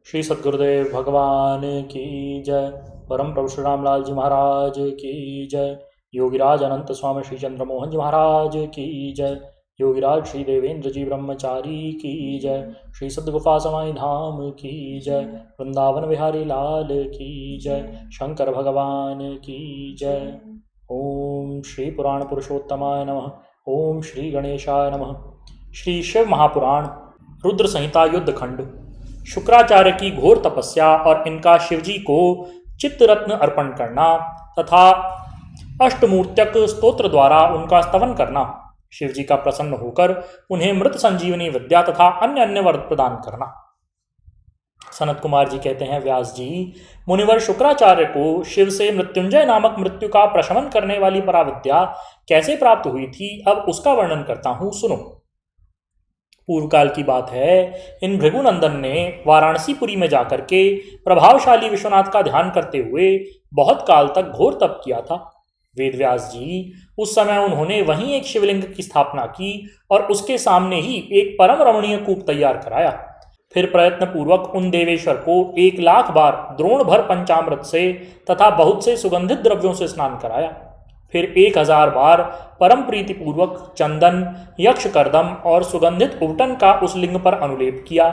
श्री सद्गुरुदेव भगवान की जय। परम प्रभु श्री रामलाल जी महाराज की जय। योगीराज अनंत स्वामी श्री चंद्रमोहन जी महाराज की जय। योगीराज श्री देवेंद्र जी ब्रह्मचारी की जय। श्री सद्गुफा समाई धाम की जय। वृंदावन बिहारी लाल की जय। शंकर भगवान की जय। ओम श्री पुराण पुरुषोत्तमाय नमः। ओम श्री गणेशाय नमः। श्री शिव महापुराण रुद्र संहिता युद्ध खंड। शुक्राचार्य की घोर तपस्या और इनका शिवजी को चित्तरत्न अर्पण करना तथा अष्टमूर्त्यक स्तोत्र द्वारा उनका स्तवन करना, शिवजी का प्रसन्न होकर उन्हें मृत संजीवनी विद्या तथा अन्य अन्य वर प्रदान करना। सनत कुमार जी कहते हैं, व्यास जी, मुनिवर शुक्राचार्य को शिव से मृत्युंजय नामक मृत्यु का प्रशमन करने वाली पराविद्या कैसे प्राप्त हुई थी, अब उसका वर्णन करता हूं, सुनो। पूर्व काल की बात है। इन भृगुनंदन ने वाराणसीपुरी में जाकर के प्रभावशाली विश्वनाथ का ध्यान करते हुए बहुत काल तक घोर तप किया था। वेदव्यास जी, उस समय उन्होंने वहीं एक शिवलिंग की स्थापना की और उसके सामने ही एक परम रमणीय कूप तैयार कराया। फिर प्रयत्न पूर्वक उन देवेश्वर को 1,00,000 बार द्रोण भर पंचामृत से तथा बहुत से सुगंधित द्रव्यों से स्नान कराया। फिर 1,000 बार परम प्रीति पूर्वक चंदन, यक्ष कर्दम और सुगंधित उबटन का उस लिंग पर अनुलेप किया।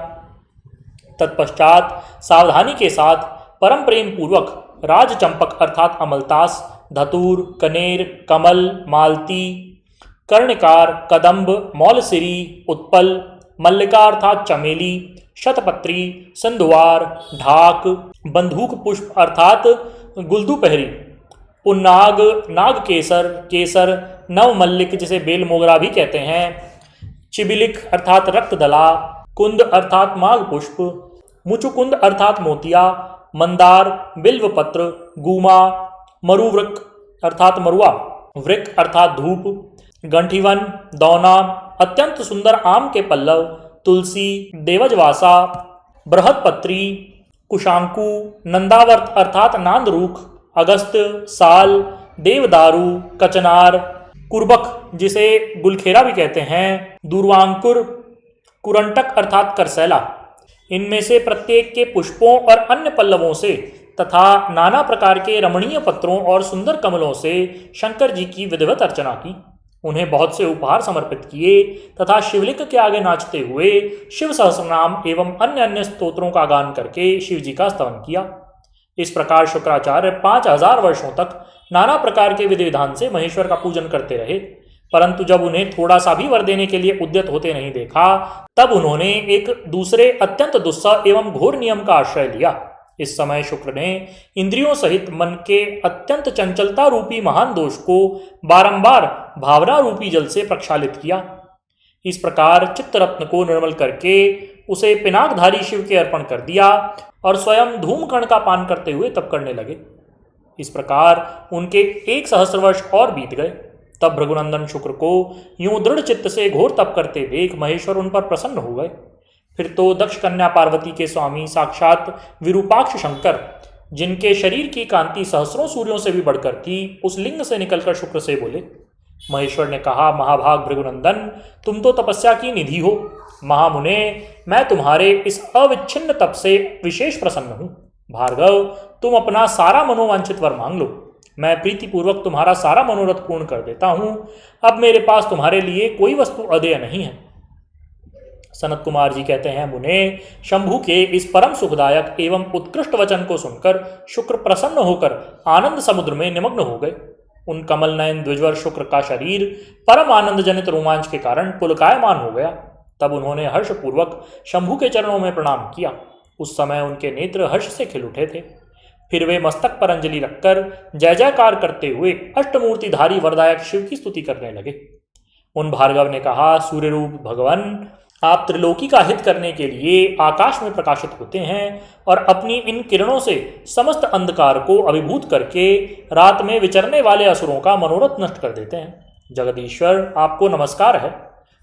तत्पश्चात सावधानी के साथ परम प्रेम पूर्वक राजचंपक अर्थात अमलतास, धतूर, कनेर, कमल, मालती, कर्णिकार, कदम्ब, मौलसिरी, उत्पल, मल्लिका अर्थात चमेली, शतपत्री, सिंधुवार, ढाक, बंदूक पुष्प अर्थात गुलदुपहरी, पुन्नाग, नाग केसर, केसर, नव मल्लिक जिसे बेल मोगरा भी कहते हैं, चिबिलिक अर्थात रक्तदला, कुंद अर्थात माघ पुष्प, मुचुकुंद अर्थात मोतिया, मंदार, बिल्वपत्र, गुमा, मरुवृक अर्थात मरुआ, वृक अर्थात धूप, गंठीवन, दौना, अत्यंत सुंदर आम के पल्लव, तुलसी, देवजवासा, बृहदपत्री, कुशांकु, नंदावर्त अर्थात नांदरूख, अगस्त, साल, देवदारू, कचनार, कुर्बक जिसे गुलखेरा भी कहते हैं, दूर्वांकुर, कुरंटक अर्थात करसैला। इनमें से प्रत्येक के पुष्पों और अन्य पल्लवों से तथा नाना प्रकार के रमणीय पत्रों और सुंदर कमलों से शंकर जी की विधिवत अर्चना की। उन्हें बहुत से उपहार समर्पित किए तथा शिवलिंग के आगे नाचते हुए शिव सहस्रनाम एवं अन्य अन्य स्तोत्रों का गान करके शिव जी का स्तवन किया। इस प्रकार शुक्राचार्य 5,000 वर्षों तक नाना प्रकार के विधि विधान से महेश्वर का पूजन करते रहे, परंतु जब उन्हें थोड़ा सा भी वर देने के लिए उद्यत होते नहीं देखा, तब उन्होंने एक दूसरे अत्यंत दुस्सह एवं घोर नियम का आश्रय लिया। इस समय शुक्र ने इंद्रियों सहित मन के अत्यंत चंचलता रूपी महान दोष को बारंबार भावना रूपी जल से प्रक्षालित किया। इस प्रकार चित्तरत्न को निर्मल करके उसे पिनाकधारी शिव के अर्पण कर दिया और स्वयं धूमकण का पान करते हुए तप करने लगे। इस प्रकार उनके 1,000 वर्ष और बीत गए। तब भृगुनंदन शुक्र को यूं दृढ़ चित्त से घोर तप करते देख महेश्वर उन पर प्रसन्न हो गए। फिर तो दक्ष कन्या पार्वती के स्वामी साक्षात विरूपाक्ष शंकर, जिनके शरीर की कांति सहस्रों सूर्यों से भी बढ़कर थी, उस लिंग से निकलकर शुक्र से बोले। महेश्वर ने कहा, महाभाग भृगुनंदन, तुम तो तपस्या की निधि हो। महामुने, मैं तुम्हारे इस अविच्छिन्न तप से विशेष प्रसन्न हूँ। भार्गव, तुम अपना सारा मनोवांछित वर मांग लो, मैं प्रीतिपूर्वक तुम्हारा सारा मनोरथ पूर्ण कर देता हूँ। अब मेरे पास तुम्हारे लिए कोई वस्तु अदेय नहीं है। सनत कुमार जी कहते हैं, मुने, शंभु के इस परम सुखदायक एवं उत्कृष्ट वचन को सुनकर शुक्र प्रसन्न होकर आनंद समुद्र में निमग्न हो गए। उन कमल नयन द्विजवर शुक्र का शरीर परम आनंद जनित रोमांच के कारण पुलकायमान हो गया। तब उन्होंने हर्षपूर्वक शंभु के चरणों में प्रणाम किया। उस समय उनके नेत्र हर्ष से खिल उठे थे। फिर वे मस्तक पर अंजलि रखकर जय जयकार करते हुए अष्टमूर्तिधारी वरदायक शिव की स्तुति करने लगे। उन भार्गव ने कहा, सूर्य रूप भगवान, आप त्रिलोकी का हित करने के लिए आकाश में प्रकाशित होते हैं और अपनी इन किरणों से समस्त अंधकार को अभिभूत करके रात में विचरने वाले असुरों का मनोरथ नष्ट कर देते हैं। जगदीश्वर, आपको नमस्कार है।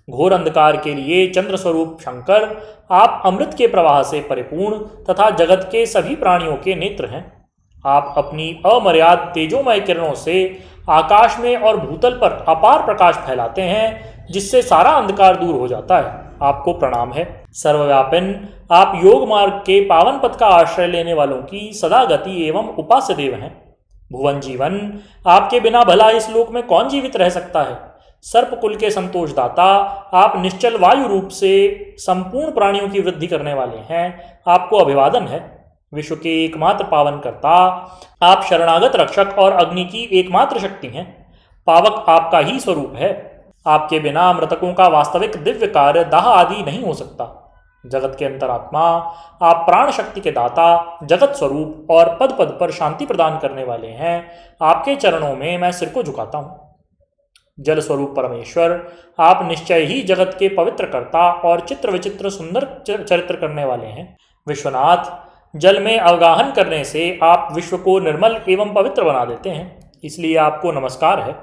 घोर अंधकार के लिए चंद्र स्वरूप शंकर, आप अमृत के प्रवाह से परिपूर्ण तथा जगत के सभी प्राणियों के नेत्र हैं। आप अपनी अमर्याद तेजोमय किरणों से आकाश में और भूतल पर अपार प्रकाश फैलाते हैं, जिससे सारा अंधकार दूर हो जाता है। आपको प्रणाम है। सर्वव्यापिन आप योग मार्ग के पावन पथ का आश्रय लेने वालों की सदा गति एवं उपास्य देव हैं। भुवन जीवन आपके बिना भला इस लोक में कौन जीवित रह सकता है। सर्पकुल के संतोषदाता आप निश्चल वायु रूप से संपूर्ण प्राणियों की वृद्धि करने वाले हैं। आपको अभिवादन है। विश्व के एकमात्र पावन करता आप शरणागत रक्षक और अग्नि की एकमात्र शक्ति हैं। पावक आपका ही स्वरूप है। आपके बिना मृतकों का वास्तविक दिव्य कार्य दाह आदि नहीं हो सकता। जगत के अंतरात्मा आप प्राण शक्ति के दाता, जगत स्वरूप और पद पद पर शांति प्रदान करने वाले हैं। आपके चरणों में मैं सिर को झुकाता हूँ। जल स्वरूप परमेश्वर आप निश्चय ही जगत के पवित्र कर्ता और चित्र विचित्र सुंदर चरित्र करने वाले हैं। विश्वनाथ जल में अवगाहन करने से आप विश्व को निर्मल एवं पवित्र बना देते हैं, इसलिए आपको नमस्कार है।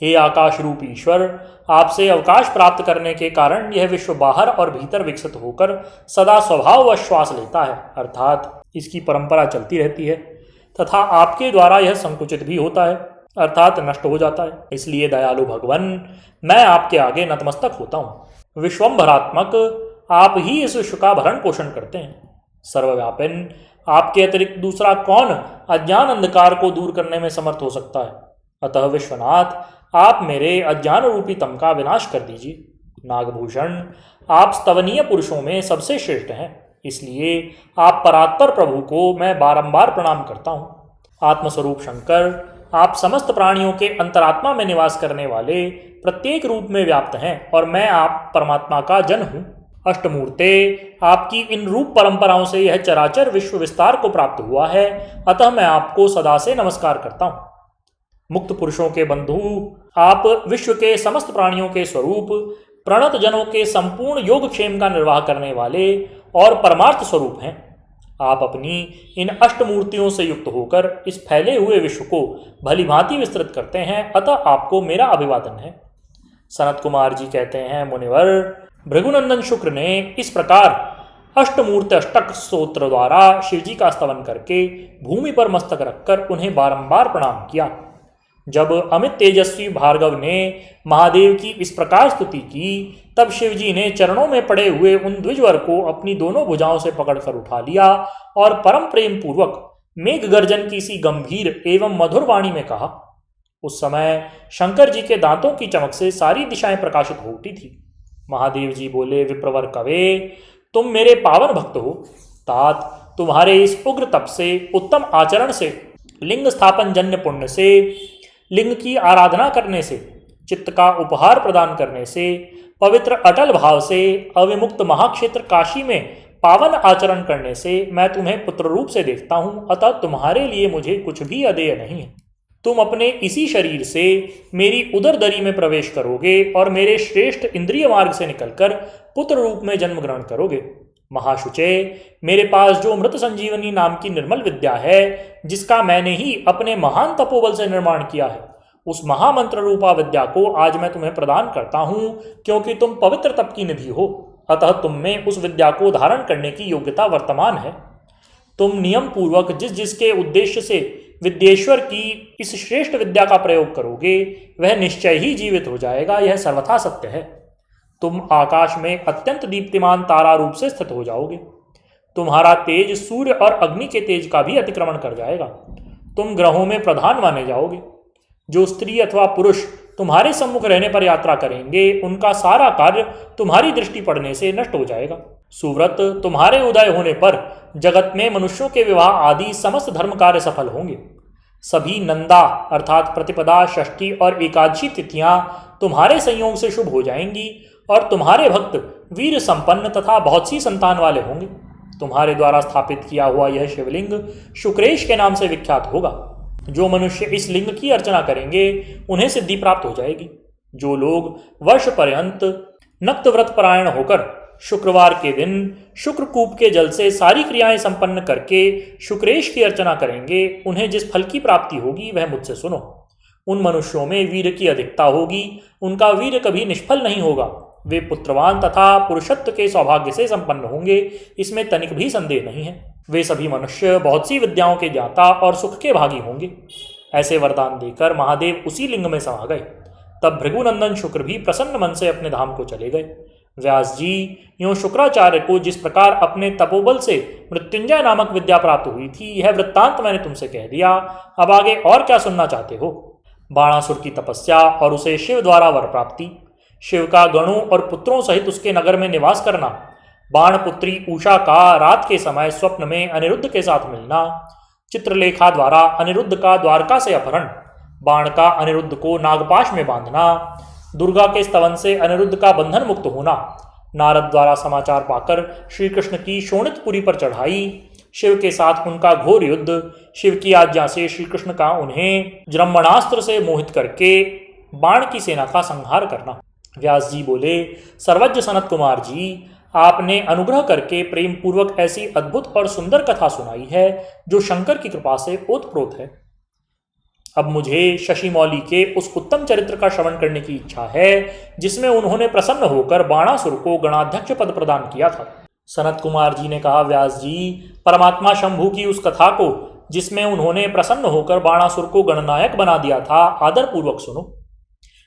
हे आकाश रूप ईश्वर, आपसे अवकाश प्राप्त करने के कारण यह विश्व बाहर और भीतर विकसित होकर सदा स्वभाव व श्वास लेता है, अर्थात इसकी परंपरा चलती रहती है, तथा आपके द्वारा यह संकुचित भी होता है, अर्थात नष्ट हो जाता है। इसलिए दयालु भगवान, मैं आपके आगे नतमस्तक होता हूँ। विश्वम्भरात्मक आप ही इस विश्व का भरण पोषण करते हैं। सर्वव्यापिन आपके अतिरिक्त दूसरा कौन अज्ञान अंधकार को दूर करने में समर्थ हो सकता है। अतः विश्वनाथ आप मेरे अज्ञान रूपी तम का विनाश कर दीजिए। नागभूषण आप स्तवनीय पुरुषों में सबसे श्रेष्ठ हैं, इसलिए आप परात्पर प्रभु को मैं बारंबार प्रणाम करता हूँ। आत्मस्वरूप शंकर आप समस्त प्राणियों के अंतरात्मा में निवास करने वाले प्रत्येक रूप में व्याप्त हैं और मैं आप परमात्मा का जन हूँ। अष्टमूर्ते आपकी इन रूप परंपराओं से यह चराचर विश्व विस्तार को प्राप्त हुआ है, अतः मैं आपको सदा से नमस्कार करता हूँ। मुक्त पुरुषों के बंधु आप विश्व के समस्त प्राणियों के स्वरूप, प्रणत जनों के संपूर्ण योगक्षेम का निर्वाह करने वाले और परमार्थ स्वरूप हैं। आप अपनी इन अष्टमूर्तियों से युक्त होकर इस फैले हुए विश्व को भली भांति विस्तृत करते हैं, अतः आपको मेरा अभिवादन है। सनत कुमार जी कहते हैं, मुनिवर भृगुनंदन शुक्र ने इस प्रकार अष्टमूर्ति अष्टक स्तोत्र द्वारा शिवजी का स्तवन करके भूमि पर मस्तक रखकर उन्हें बारंबार प्रणाम किया। जब अमित तेजस्वी भार्गव ने महादेव की इस प्रकार स्तुति की, तब शिवजी ने चरणों में पड़े हुए उन द्विजवर को अपनी दोनों भुजाओं से पकड़कर उठा लिया और परम प्रेम पूर्वक मेघ गर्जन की सी गंभीर एवं मधुर वाणी में कहा। उस समय शंकर जी के दांतों की चमक से सारी दिशाएं प्रकाशित हो उठी थी। महादेव जी बोले, विप्रवर कवे, तुम मेरे पावन भक्त हो। तात तुम्हारे इस उग्र तप से, उत्तम आचरण से, लिंग स्थापन जन्य पुण्य से, लिंग की आराधना करने से, चित्त का उपहार प्रदान करने से, पवित्र अटल भाव से, अविमुक्त महाक्षेत्र काशी में पावन आचरण करने से मैं तुम्हें पुत्र रूप से देखता हूँ, अतः तुम्हारे लिए मुझे कुछ भी अदेय नहीं है। तुम अपने इसी शरीर से मेरी उदर दरी में प्रवेश करोगे और मेरे श्रेष्ठ इंद्रिय मार्ग से निकलकर पुत्र रूप में जन्म ग्रहण करोगे। महाशुचे, मेरे पास जो मृत संजीवनी नाम की निर्मल विद्या है, जिसका मैंने ही अपने महान तपोबल से निर्माण किया है, उस महामंत्र रूपा विद्या को आज मैं तुम्हें प्रदान करता हूँ, क्योंकि तुम पवित्र तप की निधि हो, अतः तुम में उस विद्या को धारण करने की योग्यता वर्तमान है। तुम नियम पूर्वक जिस जिसके उद्देश्य से विद्येश्वर की इस श्रेष्ठ विद्या का प्रयोग करोगे, वह निश्चय ही जीवित हो जाएगा, यह सर्वथा सत्य है। तुम आकाश में अत्यंत दीप्तिमान तारा रूप से स्थित हो जाओगे। तुम्हारा तेज सूर्य और अग्नि के तेज का भी अतिक्रमण कर जाएगा। तुम ग्रहों में प्रधान माने जाओगे। जो स्त्री अथवा पुरुष तुम्हारे सम्मुख रहने पर यात्रा करेंगे, उनका सारा कार्य तुम्हारी दृष्टि पड़ने से नष्ट हो जाएगा। सुव्रत, तुम्हारे उदय होने पर जगत में मनुष्यों के विवाह आदि समस्त धर्म कार्य सफल होंगे। सभी नंदा अर्थात प्रतिपदा, षष्ठी और एकादशी तिथियां तुम्हारे संयोग से शुभ हो जाएंगी और तुम्हारे भक्त वीर संपन्न तथा बहुत सी संतान वाले होंगे। तुम्हारे द्वारा स्थापित किया हुआ यह शिवलिंग शुक्रेश के नाम से विख्यात होगा। जो मनुष्य इस लिंग की अर्चना करेंगे, उन्हें सिद्धि प्राप्त हो जाएगी। जो लोग वर्ष पर्यंत नक्त व्रत परायण होकर शुक्रवार के दिन शुक्रकूप के जल से सारी क्रियाएं संपन्न करके शुक्रेश की अर्चना करेंगे, उन्हें जिस फल की प्राप्ति होगी वह मुझसे सुनो। उन मनुष्यों में वीर की अधिकता होगी, उनका वीर कभी निष्फल नहीं होगा। वे पुत्रवान तथा पुरुषत्व के सौभाग्य से संपन्न होंगे, इसमें तनिक भी संदेह नहीं है। वे सभी मनुष्य बहुत सी विद्याओं के ज्ञाता और सुख के भागी होंगे। ऐसे वरदान देकर महादेव उसी लिंग में समा गए। तब भृगुनंदन शुक्र भी प्रसन्न मन से अपने धाम को चले गए। व्यास जी, यूं शुक्राचार्य को जिस प्रकार अपने तपोबल से मृत्युंजय नामक विद्या प्राप्त हुई थी, यह वृत्तांत मैंने तुमसे कह दिया। अब आगे और क्या सुनना चाहते हो? बाणासुर की तपस्या और उसे शिव द्वारा वर प्राप्ति, शिव का गणों और पुत्रों सहित उसके नगर में निवास करना, बाणपुत्री उषा का रात के समय स्वप्न में अनिरुद्ध के साथ मिलना, चित्रलेखा द्वारा अनिरुद्ध का द्वारका से अपहरण, बाण का अनिरुद्ध को नागपाश में बांधना, दुर्गा के स्तवन से अनिरुद्ध का बंधन मुक्त होना, नारद द्वारा समाचार पाकर श्री कृष्ण की शोणितपुरी पर चढ़ाई, शिव के साथ उनका घोर युद्ध, शिव की आज्ञा से श्री कृष्ण का उन्हें ब्रह्मणास्त्र से मोहित करके बाण की सेना का संहार करना। व्यास जी बोले, सर्वज्ञ सनत कुमार जी, आपने अनुग्रह करके प्रेम पूर्वक ऐसी अद्भुत और सुंदर कथा सुनाई है जो शंकर की कृपा से ओतप्रोत है। अब मुझे शशि मौली के उस उत्तम चरित्र का श्रवण करने की इच्छा है जिसमें उन्होंने प्रसन्न होकर बाणासुर को गणाध्यक्ष पद प्रदान किया था। सनत कुमार जी ने कहा, व्यास जी, परमात्मा शंभु की उस कथा को जिसमें उन्होंने प्रसन्न होकर बाणासुर को गणनायक बना दिया था, आदर पूर्वक सुनो।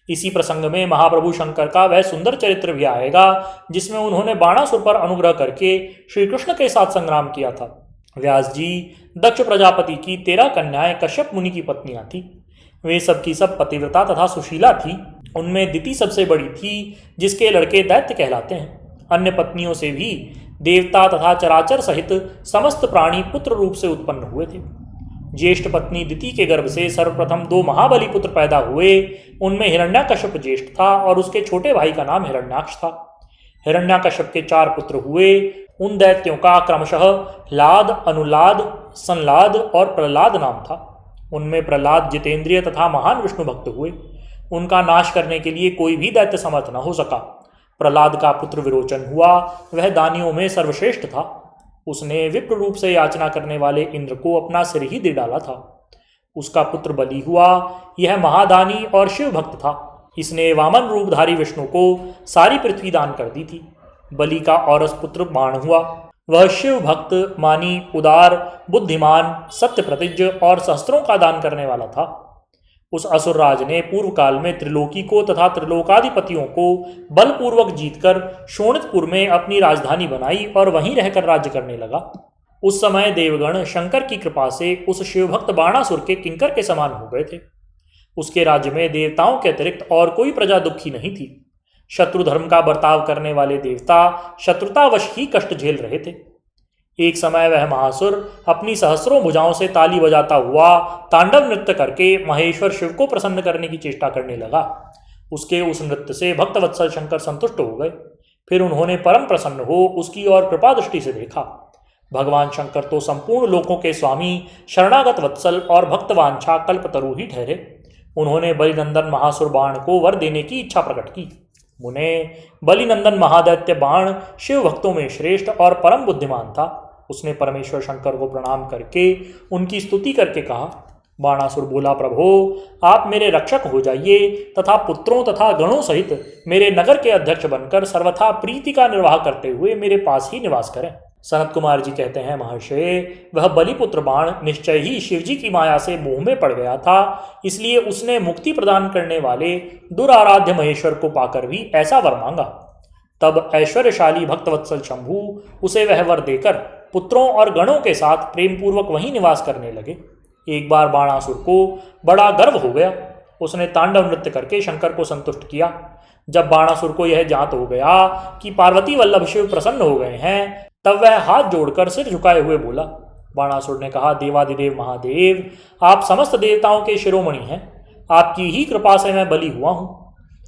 इसी प्रसंग में महाप्रभु शंकर का वह सुंदर चरित्र भी आएगा जिसमें उन्होंने बाणासुर पर अनुग्रह करके श्री कृष्ण के साथ संग्राम किया था। व्यास जी, दक्ष प्रजापति की 13 कन्याएं कश्यप मुनि की पत्नियां थी। वे सब की सब पतिव्रता तथा सुशीला थी। उनमें दिति सबसे बड़ी थी, जिसके लड़के दैत्य कहलाते हैं। अन्य पत्नियों से भी देवता तथा चराचर सहित समस्त प्राणी पुत्र रूप से उत्पन्न हुए थे। ज्येष्ठ पत्नी दिति के गर्भ से सर्वप्रथम 2 महाबली पुत्र पैदा हुए। उनमें हिरण्याकश्यप ज्येष्ठ था और उसके छोटे भाई का नाम हिरण्याक्ष था। हिरण्याकश्यप के 4 पुत्र हुए। उन दैत्यों का क्रमशः लाद, अनुलाद, संलाद और प्रहलाद नाम था। उनमें प्रहलाद जितेंद्रिय तथा महान विष्णु भक्त हुए। उनका नाश करने के लिए कोई भी दैत्य समर्थ न हो सका। प्रहलाद का पुत्र विरोचन हुआ। वह दानियों में सर्वश्रेष्ठ था। उसने विप्र रूप से याचना करने वाले इंद्र को अपना सिर ही दे डाला था। उसका पुत्र बलि हुआ। यह महादानी और शिव भक्त था। इसने वामन रूपधारी विष्णु को सारी पृथ्वी दान कर दी थी। बलि का औरस पुत्र बाण हुआ। वह शिव भक्त, मानी, उदार, बुद्धिमान, सत्य प्रतिज्ञ और सहस्त्रों का दान करने वाला था। उस असुरराज ने पूर्व काल में त्रिलोकी को तथा त्रिलोकाधिपतियों को बलपूर्वक जीतकर शोणितपुर में अपनी राजधानी बनाई और वहीं रहकर राज्य करने लगा। उस समय देवगण शंकर की कृपा से उस शिवभक्त बाणासुर के किंकर के समान हो गए थे। उसके राज्य में देवताओं के अतिरिक्त और कोई प्रजा दुखी नहीं थी। शत्रु धर्म का बर्ताव करने वाले देवता शत्रुतावश ही कष्ट झेल रहे थे। एक समय वह महासुर अपनी सहस्रों भुजाओं से ताली बजाता हुआ तांडव नृत्य करके महेश्वर शिव को प्रसन्न करने की चेष्टा करने लगा। उसके उस नृत्य से भक्तवत्सल शंकर संतुष्ट हो गए। फिर उन्होंने परम प्रसन्न हो उसकी ओर कृपा दृष्टि से देखा। भगवान शंकर तो संपूर्ण लोकों के स्वामी, शरणागत वत्सल और भक्तवांछा कल्पतरु ही ठहरे। उन्होंने बलिनंदन महासुर बाण को वर देने की इच्छा प्रकट की। मुने, बलिनंदन महादैत्य बाण शिव भक्तों में श्रेष्ठ और परम बुद्धिमान था। उसने परमेश्वर शंकर को प्रणाम करके उनकी स्तुति करके कहा। बाणासुर बोला, प्रभो, आप मेरे रक्षक हो जाइए तथा पुत्रों तथा गणों सहित मेरे नगर के अध्यक्ष बनकर सर्वथा प्रीति का निर्वाह करते हुए मेरे पास ही निवास करें। सनत कुमार जी कहते हैं, महर्षि, वह बलिपुत्र बाण निश्चय ही शिवजी की माया से मोह में पड़ गया था। इसलिए उसने मुक्ति प्रदान करने वाले दुराराध्य महेश्वर को पाकर भी ऐसा वर मांगा। तब ऐश्वर्यशाली भक्तवत्सल शंभु उसे वह वर देकर पुत्रों और गणों के साथ प्रेम पूर्वक वहीं निवास करने लगे। एक बार बाणासुर को बड़ा गर्व हो गया। उसने तांडव नृत्य करके शंकर को संतुष्ट किया। जब बाणासुर को यह ज्ञात हो गया कि पार्वती वल्लभ शिव प्रसन्न हो गए हैं, तब वह हाथ जोड़कर सिर झुकाए हुए बोला। बाणासुर ने कहा, देवादिदेव महादेव, आप समस्त देवताओं के शिरोमणि हैं। आपकी ही कृपा से मैं बलि हुआ हूं।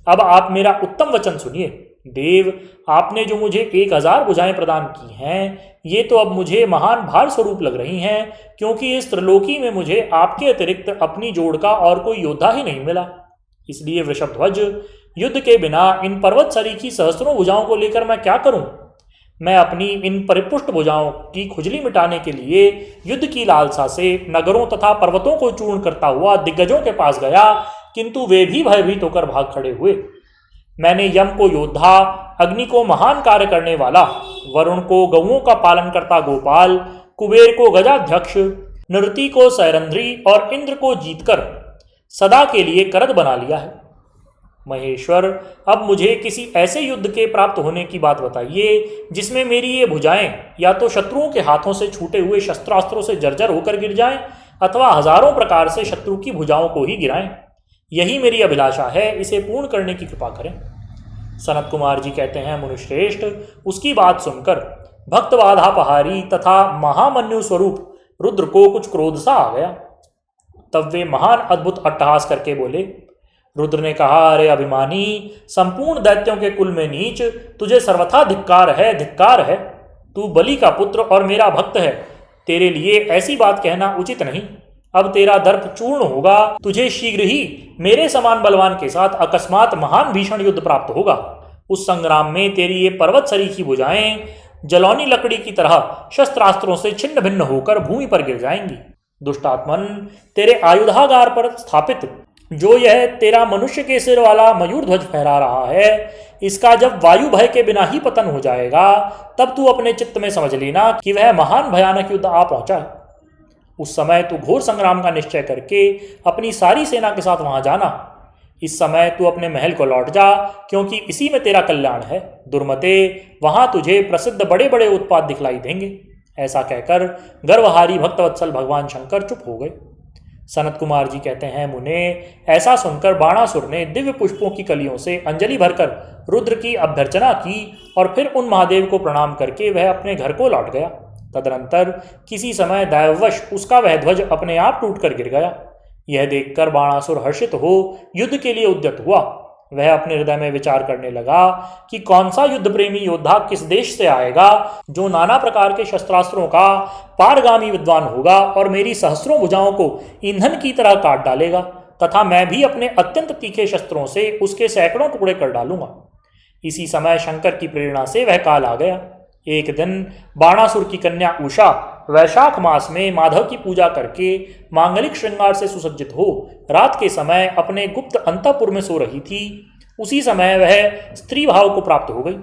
अब आप मेरा उत्तम वचन सुनिए। देव, आपने जो मुझे 1000 भुजाएं प्रदान की हैं, ये तो अब मुझे महान भार स्वरूप लग रही हैं, क्योंकि इस त्रिलोकी में मुझे आपके अतिरिक्त अपनी जोड़ का और कोई योद्धा ही नहीं मिला। इसलिए वृषभध्वज, युद्ध के बिना इन पर्वत सरीखी सहस्त्रों भुजाओं को लेकर मैं क्या करूं? मैं अपनी इन परिपुष्ट भुजाओं की खुजली मिटाने के लिए युद्ध की लालसा से नगरों तथा पर्वतों को चूर्ण करता हुआ दिग्गजों के पास गया, किंतु वे भी भयभीत होकर भाग खड़े हुए। मैंने यम को योद्धा, अग्नि को महान कार्य करने वाला, वरुण को गौओं का पालन करता गोपाल, कुबेर को गजाध्यक्ष, नृति को सैरंध्री और इंद्र को जीतकर सदा के लिए करद बना लिया है। महेश्वर, अब मुझे किसी ऐसे युद्ध के प्राप्त होने की बात बताइए जिसमें मेरी ये भुजाएं या तो शत्रुओं के हाथों से छूटे हुए शस्त्रास्त्रों से जर्जर होकर गिर जाएं अथवा हजारों प्रकार से शत्रु की भुजाओं को ही गिराएं। यही मेरी अभिलाषा है, इसे पूर्ण करने की कृपा करें। सनत कुमार जी कहते हैं, मुनिश्रेष्ठ, उसकी बात सुनकर भक्त बाधापहारी तथा महामन्यु स्वरूप रुद्र को कुछ क्रोध सा आ गया। तब वे महान अद्भुत अट्टहास करके बोले। रुद्र ने कहा, अरे अभिमानी, संपूर्ण दैत्यों के कुल में नीच, तुझे सर्वथा धिक्कार है, धिक्कार है। तू बलि का पुत्र और मेरा भक्त है, तेरे लिए ऐसी बात कहना उचित नहीं। अब तेरा दर्प चूर्ण होगा, तुझे शीघ्र ही मेरे समान बलवान के साथ अकस्मात महान भीषण युद्ध प्राप्त होगा। उस संग्राम में तेरी ये पर्वत सरीखी भुजाएं जलौनी लकड़ी की तरह शस्त्रास्त्रों से छिन्न भिन्न होकर भूमि पर गिर जाएंगी। दुष्टात्मन, तेरे आयुधागार पर स्थापित जो यह तेरा मनुष्य के सिर वाला मयूर ध्वज फहरा रहा है, इसका जब वायु भय के बिना ही पतन हो जाएगा, तब तू अपने चित्त में समझ लेना कि वह महान भयानक युद्ध आ पहुंचा है। उस समय तू घोर संग्राम का निश्चय करके अपनी सारी सेना के साथ वहां जाना। इस समय तू अपने महल को लौट जा, क्योंकि इसी में तेरा कल्याण है। दुर्मते, वहां तुझे प्रसिद्ध बड़े बड़े उत्पात दिखलाई देंगे। ऐसा कहकर गर्वहारी भक्तवत्सल भगवान शंकर चुप हो गए। सनत कुमार जी कहते हैं, मुने, ऐसा सुनकर बाणासुर ने दिव्य पुष्पों की कलियों से अंजलि भरकर रुद्र की अभ्यर्चना की और फिर उन महादेव को प्रणाम करके वह अपने घर को लौट गया। तदनंतर किसी समय दैववश उसका वह ध्वज अपने आप टूटकर गिर गया। यह देखकर बाणासुर हर्षित हो युद्ध के लिए उद्यत हुआ। वह अपने हृदय में विचार करने लगा कि कौन सा युद्ध प्रेमी योद्धा किस देश से आएगा जो नाना प्रकार के शस्त्रास्त्रों का पारगामी विद्वान होगा और मेरी सहस्रों भुजाओं को ईंधन की तरह काट डालेगा, तथा मैं भी अपने अत्यंत तीखे शस्त्रों से उसके सैकड़ों टुकड़े कर डालूंगा। इसी समय शंकर की प्रेरणा से वह काल आ गया। एक दिन बाणासुर की कन्या उषा वैशाख मास में माधव की पूजा करके मांगलिक श्रृंगार से सुसज्जित हो रात के समय अपने गुप्त अंतःपुर में सो रही थी। उसी समय वह स्त्री भाव को प्राप्त हो गई।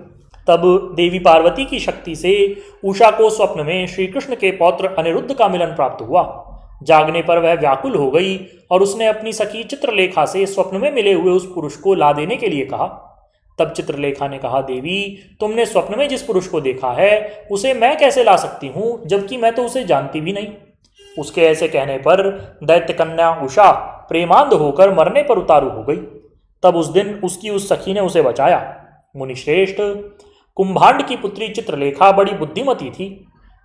तब देवी पार्वती की शक्ति से उषा को स्वप्न में श्री कृष्ण के पौत्र अनिरुद्ध का मिलन प्राप्त हुआ। जागने पर वह व्याकुल हो गई और उसने अपनी सखी चित्रलेखा से स्वप्न में मिले हुए उस पुरुष को ला देने के लिए कहा। तब चित्रलेखा ने कहा, देवी, तुमने स्वप्न में जिस पुरुष को देखा है उसे मैं कैसे ला सकती हूँ, जबकि मैं तो उसे जानती भी नहीं। उसके ऐसे कहने पर दैत्य कन्या उषा प्रेमांध होकर मरने पर उतारू हो गई। तब उस दिन उसकी उस सखी ने उसे बचाया। मुनिश्रेष्ठ, कुंभांड की पुत्री चित्रलेखा बड़ी बुद्धिमती थी।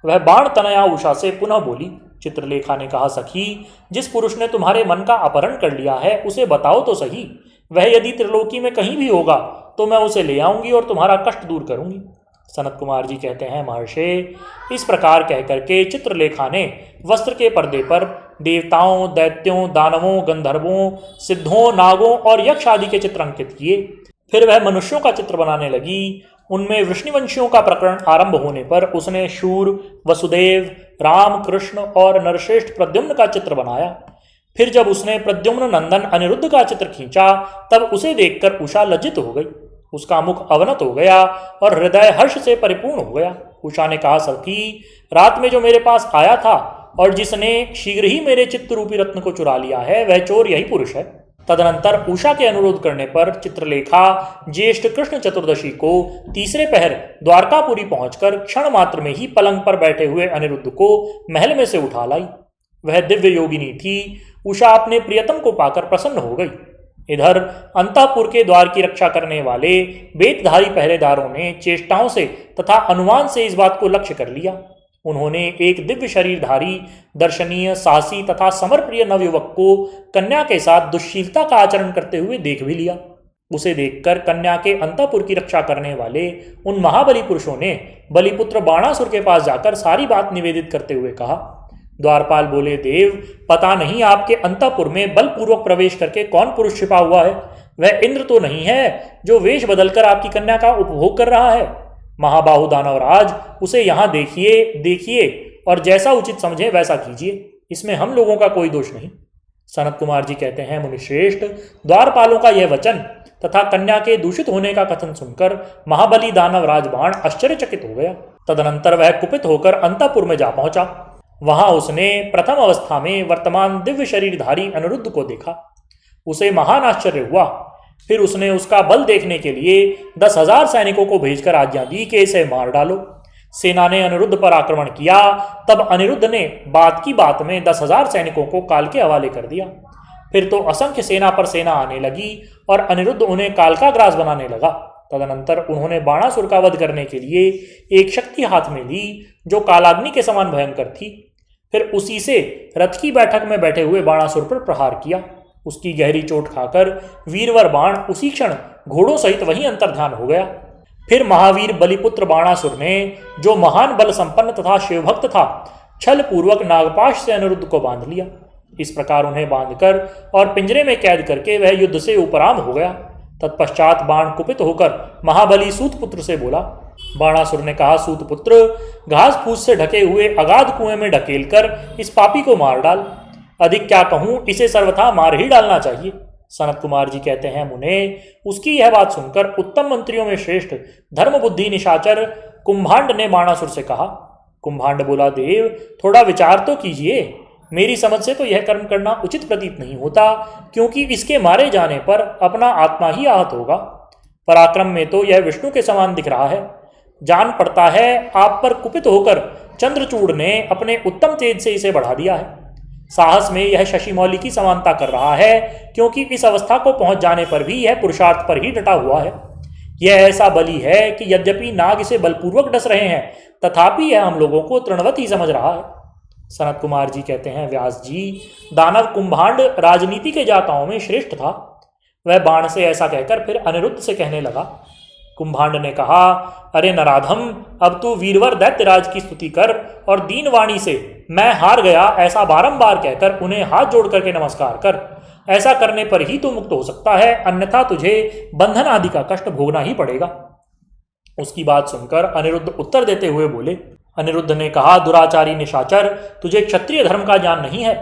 वह बाण तनया उषा से पुनः बोली। चित्रलेखा ने कहा, सखी, जिस पुरुष ने तुम्हारे मन का अपहरण कर लिया है उसे बताओ तो सही। वह यदि त्रिलोकी में कहीं भी होगा तो मैं उसे ले आऊंगी और तुम्हारा कष्ट दूर करूंगी। सनत कुमार जी कहते हैं, महर्षि, इस प्रकार कह करके चित्रलेखा ने वस्त्र के पर्दे पर देवताओं, दैत्यों, दानवों, गंधर्वों, सिद्धों, नागों और यक्ष आदि के चित्र अंकित किए। फिर वह मनुष्यों का चित्र बनाने लगी। उनमें वृष्णिवंशियों का प्रकरण आरंभ होने पर उसने शूर, वसुदेव, राम, कृष्ण और नरश्रेष्ठ प्रद्युम्न का चित्र बनाया। फिर जब उसने प्रद्युम्न नंदन अनिरुद्ध का चित्र खींचा तब उसे देखकर उषा लज्जित हो गई। उसका मुख अवनत हो गया और हृदय हर्ष से परिपूर्ण हो गया। उषा ने कहा, सखी, रात में जो मेरे पास आया था और जिसने शीघ्र ही मेरे चित्त रूपी रत्न को चुरा लिया है, वह चोर यही पुरुष है। तदनंतर उषा के अनुरोध करने पर चित्रलेखा ज्येष्ठ कृष्ण चतुर्दशी को तीसरे पहर द्वारकापुरी पहुंचकर क्षण मात्र में ही पलंग पर बैठे हुए अनिरुद्ध को महल में से उठा लाई। वह दिव्य योगिनी थी। उषा अपने प्रियतम को पाकर प्रसन्न हो गई। इधर अंतःपुर के द्वार की रक्षा करने वाले वेतधारी पहरेदारों ने चेष्टाओं से तथा अनुमान से इस बात को लक्ष्य कर लिया। उन्होंने एक दिव्य शरीरधारी, दर्शनीय, साहसी तथा समरप्रिय नवयुवक को कन्या के साथ दुश्शीलता का आचरण करते हुए देख भी लिया। उसे देखकर कन्या के अंतःपुर की रक्षा करने वाले उन महाबली पुरुषों ने बलिपुत्र बाणासुर के पास जाकर सारी बात निवेदित करते हुए कहा। द्वारपाल बोले, देव, पता नहीं आपके अंतःपुर में बलपूर्वक प्रवेश करके कौन पुरुष छिपा हुआ है। वह इंद्र तो नहीं है जो वेश बदलकर आपकी कन्या का उपभोग कर रहा है। महाबाहु दानवराज, उसे यहाँ देखिए और जैसा उचित समझे वैसा कीजिए। इसमें हम लोगों का कोई दोष नहीं। सनत कुमार जी कहते हैं, मुनिश्रेष्ठ, द्वारपालों का यह वचन तथा कन्या के दूषित होने का कथन सुनकर महाबली दानव राजबाण आश्चर्यचकित हो गया। तदनंतर वह कुपित होकर अंतःपुर में जा पहुंचा। वहां उसने प्रथम अवस्था में वर्तमान दिव्य शरीरधारी अनिरुद्ध को देखा। उसे महान आश्चर्य हुआ। फिर उसने उसका बल देखने के लिए 10,000 सैनिकों को भेजकर आज्ञा दी कि इसे मार डालो। सेना ने अनिरुद्ध पर आक्रमण किया। तब अनिरुद्ध ने बात की बात में 10,000 सैनिकों को काल के हवाले कर दिया। फिर तो असंख्य सेना पर सेना आने लगी और अनिरुद्ध उन्हें काल का ग्रास बनाने लगा। तदनंतर उन्होंने बाणासुर का वध करने के लिए एक शक्ति हाथ में ली जो कालाग्नि के समान भयंकर थी। फिर उसी से रथ की बैठक में बैठे हुए बाणासुर पर प्रहार किया। उसकी गहरी चोट खाकर वीरवर बाण उसी क्षण घोड़ों सहित वहीं अंतर्ध्यान हो गया। फिर महावीर बलिपुत्र बाणासुर ने, जो महान बल संपन्न तथा शिवभक्त था, छल पूर्वक नागपाश से अनिरुद्ध को बांध लिया। इस प्रकार उन्हें बांधकर और पिंजरे में कैद करके वह युद्ध से उपराम हो गया। तत्पश्चात बाण कुपित होकर महाबली सूतपुत्र से बोला। बाणासुर ने कहा, सूतपुत्र, घास फूस से ढके हुए अगाध कुएं में ढकेलकर इस पापी को मार डाल। अधिक क्या कहूं, इसे सर्वथा मार ही डालना चाहिए। सनत कुमार जी कहते हैं, मुने, उसकी यह बात सुनकर उत्तम मंत्रियों में श्रेष्ठ धर्म बुद्धि निशाचर कुंभांड ने बाणासुर से कहा। कुंभांड बोला, देव, थोड़ा विचार तो कीजिए। मेरी समझ से तो यह कर्म करना उचित प्रतीत नहीं होता, क्योंकि इसके मारे जाने पर अपना आत्मा ही आहत होगा। पराक्रम में तो यह विष्णु के समान दिख रहा है। जान पड़ता है आप पर कुपित होकर चंद्रचूड़ ने अपने उत्तम तेज से इसे बढ़ा दिया है। साहस में यह शशिमौली की समानता कर रहा है, क्योंकि इस अवस्था को पहुंच जाने पर भी यह पुरुषार्थ पर ही डटा हुआ है। यह ऐसा बली है कि यद्यपि नाग इसे बलपूर्वक डस रहे हैं, तथापि यह हम लोगों को तृणवत ही समझ रहा है। सनत कुमार जी कहते हैं, व्यास जी, दानव कुंभांड राजनीति के जाताओं में श्रेष्ठ था। वह बाण से ऐसा कहकर फिर अनिरुद्ध से कहने लगा। कुंभांड ने कहा, अरे नराधम, अब तू वीरवर दैत्यराज की स्तुति कर और दीनवाणी से मैं हार गया ऐसा बारंबार कहकर उन्हें हाथ जोड़ करके नमस्कार कर। ऐसा करने पर ही तू मुक्त हो सकता है, अन्यथा तुझे बंधन आदि का कष्ट भोगना ही पड़ेगा। उसकी बात सुनकर अनिरुद्ध उत्तर देते हुए बोले। अनिरुद्ध ने कहा, दुराचारी निशाचर, तुझे क्षत्रिय धर्म का ज्ञान नहीं है।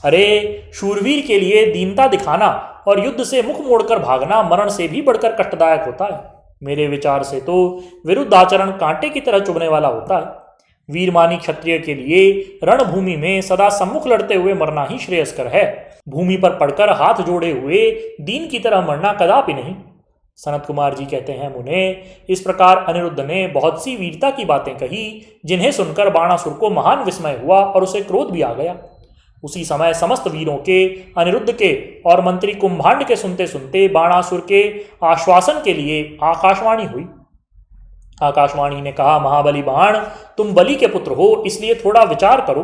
अरे, शूरवीर के लिए दीनता दिखाना और युद्ध से मुख मोड़कर भागना मरण से भी बढ़कर कष्टदायक होता है। मेरे विचार से तो विरुद्ध आचरण कांटे की तरह चुभने वाला होता है। वीरमानी क्षत्रिय के लिए रणभूमि में सदा सम्मुख लड़ते हुए मरना ही श्रेयस्कर है। भूमि पर पड़कर हाथ जोड़े हुए दीन की तरह मरना कदापि नहीं। सनत कुमार जी कहते हैं, मुने, इस प्रकार अनिरुद्ध ने बहुत सी वीरता की बातें कही, जिन्हें सुनकर बाणासुर को महान विस्मय हुआ और उसे क्रोध भी आ गया। उसी समय समस्त वीरों के, अनिरुद्ध के और मंत्री कुंभांड के सुनते सुनते बाणासुर के आश्वासन के लिए आकाशवाणी हुई। आकाशवाणी ने कहा, महाबली बाण, तुम बलि के पुत्र हो, इसलिए थोड़ा विचार करो।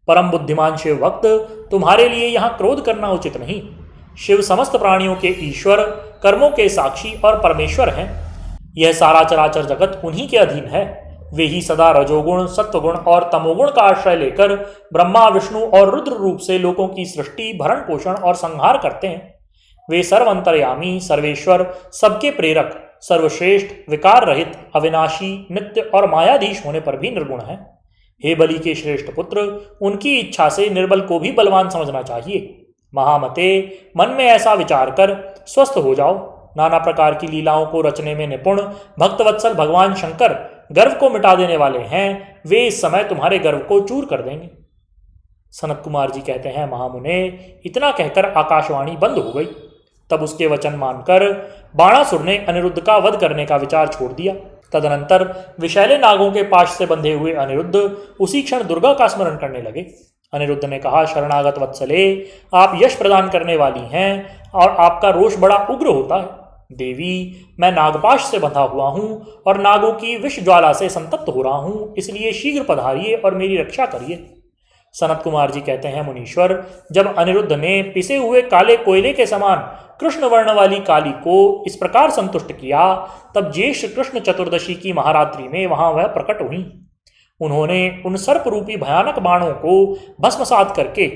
परम बुद्धिमान शिव भक्त, तुम्हारे लिए यहाँ क्रोध करना उचित नहीं। शिव समस्त प्राणियों के ईश्वर, कर्मों के साक्षी और परमेश्वर हैं। यह सारा चराचर जगत उन्हीं के अधीन है। वे ही सदा रजोगुण, सत्वगुण और तमोगुण का आश्रय लेकर ब्रह्मा, विष्णु और रुद्र रूप से लोगों की सृष्टि, भरण पोषण और संहार करते हैं। वे सर्वंतर्यामी, सर्वेश्वर, सबके प्रेरक, सर्वश्रेष्ठ, विकार रहित, अविनाशी, नित्य और मायाधीश होने पर भी निर्गुण हैं। हे बलि के श्रेष्ठ पुत्र, उनकी इच्छा से निर्बल को भी बलवान समझना चाहिए। महामते, मन में ऐसा विचार कर स्वस्थ हो जाओ। नाना प्रकार की लीलाओं को रचने में निपुण भक्तवत्सल भगवान शंकर गर्व को मिटा देने वाले हैं। वे इस समय तुम्हारे गर्व को चूर कर देंगे। सनत कुमार जी कहते हैं, महामुने, इतना कहकर आकाशवाणी बंद हो गई। तब उसके वचन मानकर बाणासुर ने अनिरुद्ध का वध करने का विचार छोड़ दिया। तदनंतर विषैले नागों के पाश से बंधे हुए अनिरुद्ध उसी क्षण दुर्गा का स्मरण करने लगे। अनिरुद्ध ने कहा, शरणागत वत्सले, आप यश प्रदान करने वाली हैं और आपका रोष बड़ा उग्र होता है। देवी, मैं नागपाश से बंधा हुआ हूँ और नागों की विष ज्वाला से संतप्त हो रहा हूँ, इसलिए शीघ्र पधारिए और मेरी रक्षा करिए। सनत कुमार जी कहते हैं, मुनीश्वर, जब अनिरुद्ध ने पिसे हुए काले कोयले के समान कृष्ण वर्ण वाली काली को इस प्रकार संतुष्ट किया, तब ज्येष्ठ कृष्ण चतुर्दशी की महारात्रि में वहां वह प्रकट हुई। उन्होंने उन सर्प रूपी भयानक बाणों को भस्मसात करके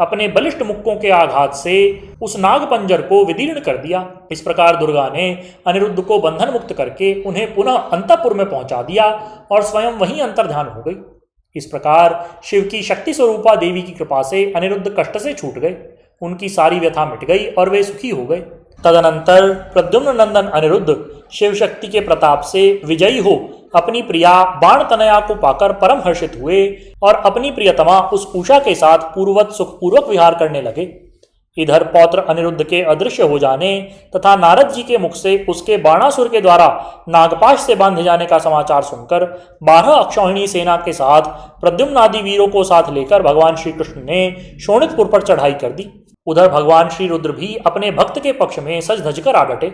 अपने बलिष्ठ मुक्कों के आघात से उस नागपंजर को विदीर्ण कर दिया। इस प्रकार दुर्गा ने अनिरुद्ध को बंधन मुक्त करके उन्हें पुनः अंतःपुर में पहुंचा दिया और स्वयं वहीं अंतर्ध्यान हो गई। इस प्रकार शिव की शक्ति स्वरूपा देवी की कृपा से अनिरुद्ध कष्ट से छूट गए। उनकी सारी व्यथा मिट गई और वे सुखी हो गए। तदनंतर प्रद्युम्न नंदन अनिरुद्ध शिव शक्ति के प्रताप से विजयी हो अपनी प्रिया बाण तनया को पाकर परम हर्षित हुए और अपनी प्रियतमा उस उषा के साथ पूर्ववत सुखपूर्वक विहार करने लगे। इधर पौत्र अनिरुद्ध के अदृश्य हो जाने तथा नारद जी के मुख से उसके बाणासुर के द्वारा नागपाश से बांधे जाने का समाचार सुनकर 12 अक्षौहिणी सेना के साथ प्रद्युम्न आदि वीरों को साथ लेकर भगवान श्री कृष्ण ने शोणितपुर पर चढ़ाई कर दी। उधर भगवान श्री रुद्र भी अपने भक्त के पक्ष में सज धज कर आ डटे।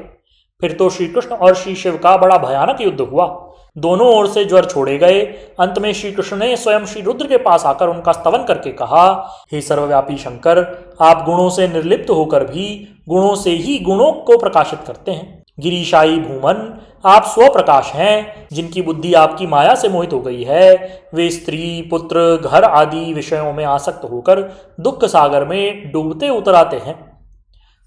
फिर तो श्री कृष्ण और श्री शिव का बड़ा भयानक युद्ध हुआ। दोनों ओर से ज्वर छोड़े गए। अंत में श्री कृष्ण ने स्वयं श्री रुद्र के पास आकर उनका स्तवन करके कहा, हे सर्वव्यापी शंकर, आप गुणों से निर्लिप्त होकर भी गुणों से ही गुणों को प्रकाशित करते हैं। गिरीशाई भूमन, आप स्वप्रकाश हैं। जिनकी बुद्धि आपकी माया से मोहित हो गई है वे स्त्री, पुत्र, घर आदि विषयों में आसक्त होकर दुख सागर में डूबते उतर आते हैं।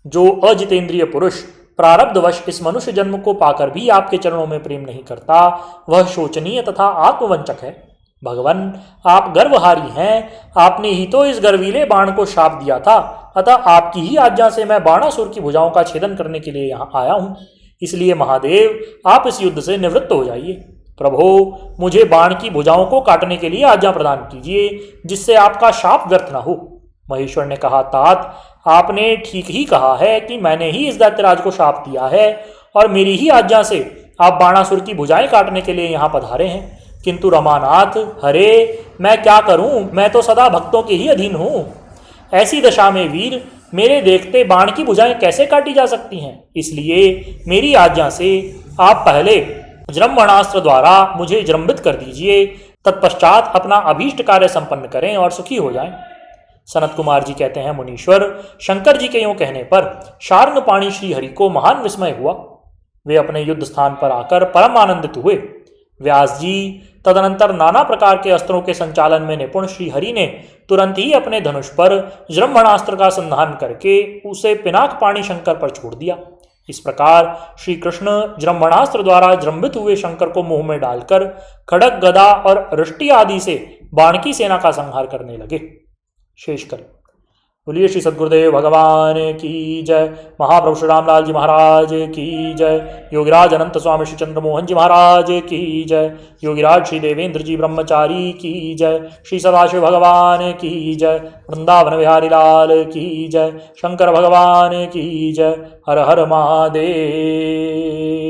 जो अजितेंद्रिय पुरुष प्रारब्धवश इस मनुष्य जन्म को पाकर भी आपके चरणों में प्रेम नहीं करता, वह शोचनीय तथा आत्मवंचक है। भगवान, आप गर्वहारी हैं। आपने ही तो इस गर्वीले बाण को शाप दिया था, अतः आपकी ही आज्ञा से मैं बाणासुर की भुजाओं का छेदन करने के लिए यहाँ आया हूँ। इसलिए महादेव, आप इस युद्ध से निवृत्त हो जाइए। प्रभो, मुझे बाण की भुजाओं को काटने के लिए आज्ञा प्रदान कीजिए, जिससे आपका शाप व्यर्थ न हो। महेश्वर ने कहा, तात, आपने ठीक ही कहा है कि मैंने ही इस दैत्यराज को शाप दिया है और मेरी ही आज्ञा से आप बाणासुर की भुजाएं काटने के लिए यहाँ पधारे हैं। किंतु रमानाथ, हरे, मैं क्या करूं? मैं तो सदा भक्तों के ही अधीन हूं। ऐसी दशा में वीर, मेरे देखते बाण की भुजाएं कैसे काटी जा सकती हैं? इसलिए मेरी आज्ञा से आप पहले जृंभणास्त्र द्वारा मुझे जृंभित कर दीजिए, तत्पश्चात अपना अभीष्ट कार्य संपन्न करें और सुखी हो जाएं। सनत कुमार जी कहते हैं, मुनीश्वर, शंकर जी के यूं कहने पर शार्ंगपाणी श्री हरि को महान विस्मय हुआ। वे अपने युद्ध स्थान पर आकर परम आनंदित हुए। व्यास जी तदनंतर नाना प्रकार के अस्त्रों के संचालन में निपुण श्री हरि ने तुरंत ही अपने धनुष पर जृंभणास्त्र का संधान करके उसे पिनाकपाणी शंकर पर छोड़ दिया। इस प्रकार श्री कृष्ण जृंभणास्त्र द्वारा जृंभित हुए शंकर को मुंह में डालकर खड़ग, गदा और रष्टि आदि से बाणकी सेना का संहार करने लगे। शेष करें। बोलिए श्री सद्गुरुदेव भगवान की जय। महाप्रभु श्री रामलाल जी महाराज की जय। योगिराज अनंत स्वामी श्री चंद्रमोहन जी महाराज की जय। योगिराज श्री देवेंद्र जी ब्रह्मचारी की जय। श्री सदाशिव भगवान की जय। वृंदावन बिहारी लाल की जय। शंकर भगवान की जय। हर हर महादेव।